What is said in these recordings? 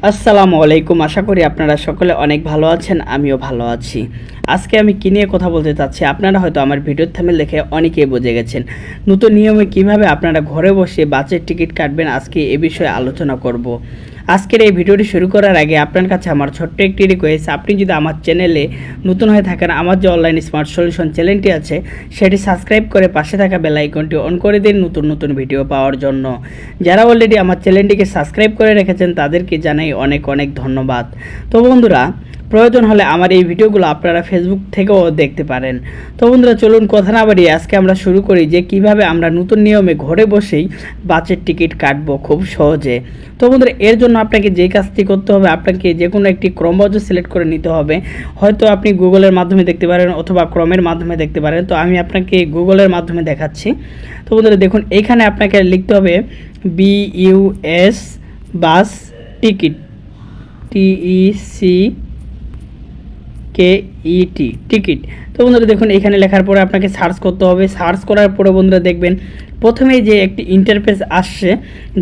আসসালামু আলাইকুম। আশা করি আপনারা সকলে অনেক ভালো আছেন, আমিও ভালো আছি। আজকে আমি কী নিয়ে কথা বলতে চাচ্ছি, আপনারা হয়তো আমার ভিডিওর থাম্বনেল দেখে অনেকেই বুঝে গেছেন। নতুন নিয়মে কিভাবে আপনারা ঘরে বসে বাসের টিকিট কাটবেন, আজকে এ বিষয়ে আলোচনা করব। আজকের এই ভিডিওটি শুরু করার আগে আপনার কাছে আমার ছোট্ট একটি রিকোয়েস্ট, আপনি যদি আমার চ্যানেলে নতুন হয়ে থাকেন, আমার যে অনলাইন স্মার্ট সলিউশন চ্যানেলটি আছে সেটি সাবস্ক্রাইব করে পাশে থাকা বেল আইকনটি অন করে দিন নতুন নতুন ভিডিও পাওয়ার জন্য। যারা অলরেডি আমার চ্যানেলটিকে সাবস্ক্রাইব করে রেখেছেন তাদেরকে জানাই অনেক অনেক ধন্যবাদ। তো বন্ধুরা, প্রয়োজন হলে আমার এই ভিডিওগুলো আপনারা ফেসবুক থেকেও দেখতে পারেন। তো বন্ধুরা, চলুন কথা না বাড়িয়ে আজকে আমরা শুরু করি যে কিভাবে আমরা নতুন নিয়মে ঘরে বসেই বাসের টিকিট কাটবো খুব সহজে। তো বন্ধুরা, এর জন্য আপনাকে যে কাজটি করতে হবে, আপনাকে যে কোনো একটি ক্রমবাজ্য সিলেক্ট করে নিতে হবে। হয়তো আপনি গুগলের মাধ্যমে দেখতে পারেন অথবা ক্রমের মাধ্যমে দেখতে পারেন। তো আমি আপনাকে গুগলের মাধ্যমে দেখাচ্ছি। তো বন্ধুরা দেখুন, এইখানে আপনাকে লিখতে হবে BUS বাস টিকিট, TECKET টিকিট। তো বন্ধুরা দেখুন, এখানে লেখার পরে আপনাকে সার্চ করতে হবে। সার্চ করার পরে বন্ধুরা দেখবেন প্রথমেই যে একটি ইন্টারফেস আসছে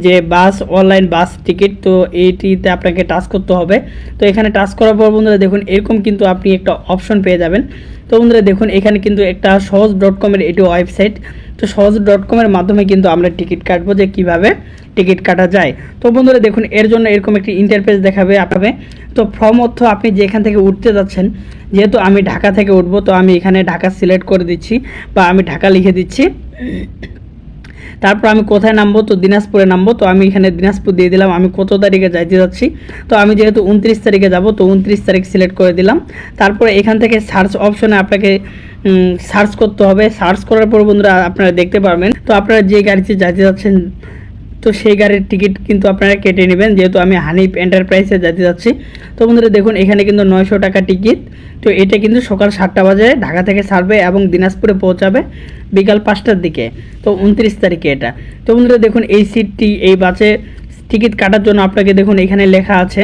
যে বাস অনলাইন বাস টিকিট, তো এইটিতে আপনাকে টাচ করতে হবে। তো এখানে টাচ করার পর বন্ধুরা দেখুন এরকম কিন্তু আপনি একটা অপশন পেয়ে যাবেন। তো বন্ধুরা দেখুন, এখানে কিন্তু একটা সহজ.com-এর এটি ওয়েবসাইট। তো সহজ.com-এর মাধ্যমে কিন্তু আমরা টিকিট কাটবো, যে কিভাবে টিকিট কাটা যায়। তো বন্ধুরা দেখুন, এর জন্য এরকম একটি ইন্টারফেস দেখাবে আপনাকে। তো ফর্ম অর্থ আপনি যেখান থেকে উঠতে যাচ্ছেন, যেহেতু আমি ঢাকা থেকে উঠবো, তো আমি এখানে ঢাকা সিলেক্ট করে দিচ্ছি বা আমি ঢাকা লিখে দিচ্ছি। তারপর আমি কোথায় নামবো, তো দিনাজপুরে নামবো। তো আমি এখানে দিনাজপুর দিয়ে দিলাম। আমি কত তারিখে যাইতে যাচ্ছি, তো আমি যেহেতু 29 তারিখে যাব, তো 29 তারিখ সিলেক্ট করে দিলাম। তারপরে এখান থেকে সার্চ অপশনে আপনাকে সার্চ করতে হবে। সার্চ করার পর বন্ধুরা আপনারা দেখতে পারবেন, তো আপনারা যে গাড়িতে যাইতে যাচ্ছেন তো সেই গাড়ির টিকিট কিন্তু আপনারা কেটে নেবেন। যেহেতু আমি হানিফ এন্টারপ্রাইজে যেতে যাচ্ছি, তো বন্ধুরা দেখুন এখানে কিন্তু 900 টাকা টিকিট। তো এটা কিন্তু সকাল 7টা বাজে ঢাকা থেকে ছাড়বে এবং দিনাজপুরে পৌঁছাবে বিকাল 5টার দিকে। তো 29 তারিখে এটা। তো বন্ধুরা দেখুন, এই সিটটি এই বাসে টিকিট কাটার জন্য আপনাকে দেখুন এখানে লেখা আছে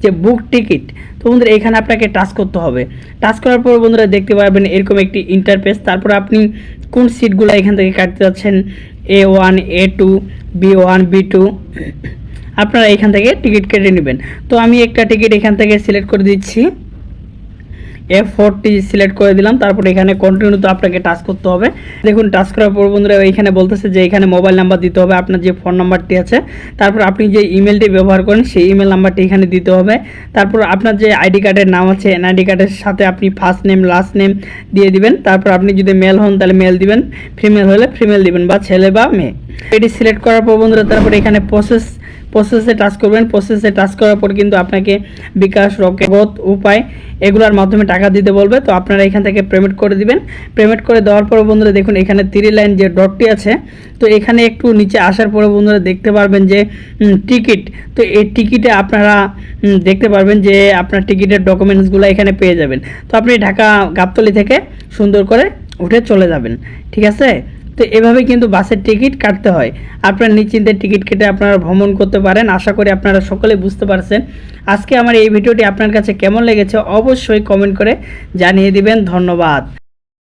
যে বুক টিকিট। তো বন্ধুরা এখানে আপনাকে টাচ করতে হবে। টাচ করার পর বন্ধুরা দেখতে পাবেন এরকম একটি ইন্টারফেস। তারপর আপনি কোন সিটগুলো এখান থেকে কাটতে যাচ্ছেন, A1, A2, B1, B2, আপনারা এখান থেকে টিকিট কেটে নেবেন। তো আমি একটা টিকিট এখান থেকে সিলেক্ট করে দিচ্ছি, F40 সিলেক্ট করে দিলাম। তারপর এখানে কন্টিনিউ তো আপনাকে টাচ করতে হবে। দেখুন টাচ করার পর বন্ধুরা এখানে বলতেছে যে এখানে মোবাইল নাম্বার দিতে হবে, আপনার যে ফোন নাম্বারটি আছে। তারপর আপনি যে ইমেলটি ব্যবহার করেন সেই ইমেল নাম্বারটি এখানে দিতে হবে। তারপর আপনার যে আইডি কার্ডের নাম আছে এনআইডি কার্ডের সাথে আপনি ফার্স্ট নেম লাস্ট নেম দিয়ে দিবেন। তারপর আপনি যদি মেল হন তাহলে মেল দিবেন, ফিমেল হলে ফিমেল দিবেন, বা ছেলে বা মেয়ে। এটি সিলেক্ট করার পর বন্ধুরা তারপর এখানে প্রসেসে টাচ করবেন। প্রসেসে টাচ করার পর কিন্তু আপনাকে বিকাশ, রকেট, উপায় এগুলোর মাধ্যমে টাকা দিতে বলবে। তো আপনারা এখান থেকে পেমেন্ট করে দিবেন। পেমেন্ট করে দেওয়ার পর বন্ধুরা দেখুন এখানে 3 লাইন যে ডটটি আছে, তো এখানে একটু নিচে আসার পরে বন্ধুরা দেখতে পারবেন যে টিকিট। তো এই টিকিটে আপনারা দেখতে পারবেন যে আপনার টিকিটের ডকুমেন্টসগুলো এখানে পেয়ে যাবেন। তো আপনি ঢাকা গাবতলী থেকে সুন্দর করে উঠে চলে যাবেন, ঠিক আছে। তো এভাবে কিন্তু বাসের টিকিট কাটতে হয়। আপনারা নিশ্চিন্তে টিকিট কেটে আপনারা ভ্রমণ করতে পারেন। আশা করি আপনারা সকলে বুঝতে পারছেন। আজকে আমার এই ভিডিওটি আপনার কাছে কেমন লেগেছে অবশ্যই কমেন্ট করে জানিয়ে দিবেন। ধন্যবাদ।